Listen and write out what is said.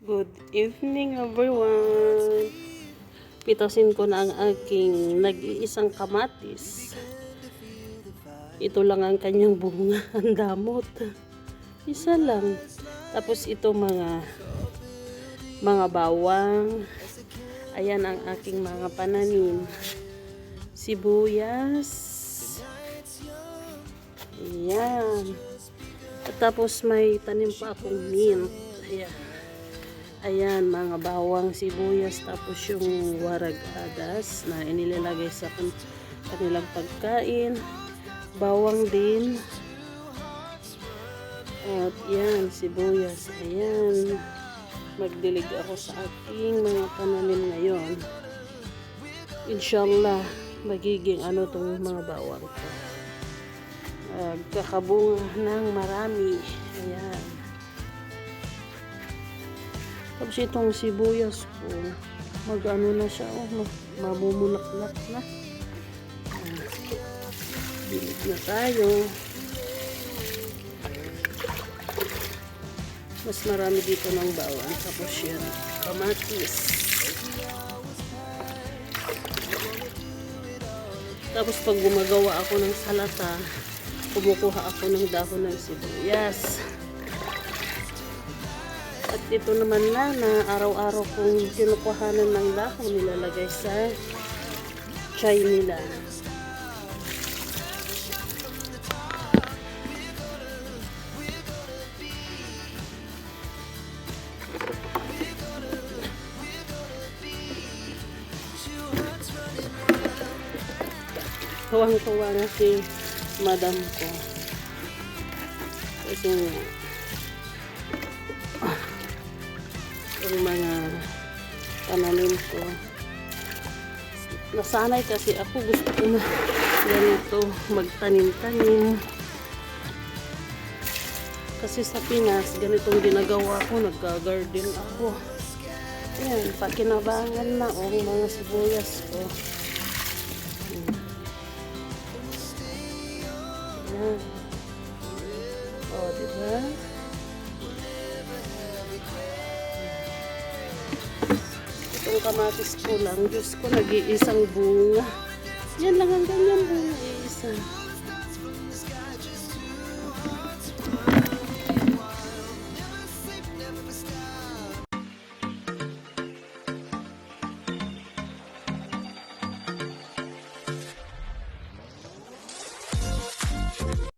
Good evening everyone. Pitasin ko na ang aking nag-iisang kamatis. Ito lang ang kanyang bunga, ang damot. Isa lang. Tapos ito mga bawang. Ayan ang aking mga pananim. Sibuyas. Ayan. At tapos may tanim pa akong mint. Ayan. Ayan, mga bawang, sibuyas, tapos yung waragadas na inilalagay sa kanilang pagkain. Bawang din. At yan, sibuyas. Ayan. Magdilig ako sa aking mga pananim ngayon. Inshallah, magiging tong mga bawang ko. Kakabunga ng marami. Ayan. Tapos itong sibuyas ko, na siya, mamumulaklak na. Bilig na tayo. Mas marami dito ng bawang. Tapos yan, kamatis. Tapos pag gumagawa ako ng salata, kumukuha ako ng dahon ng sibuyas. At ito naman na araw-araw kong kinukuhanan ng dahon, nilalagay sa chai nila. Tuwang-tuwa na si madam ko. Kasi yung mga pananim ko. Nasanay kasi ako, gusto ko na ganito magtanim-tanim. Kasi sa Pinas, ganitong ginagawa ko, nagka-garden ako. Ayan, pakinabangan na mga sibuyas ko. Ayan. O, diba? Itong kamatis ko lang, Diyos ko, nag-iisang bunga. Yan lang ang ganyan bunga, iisa.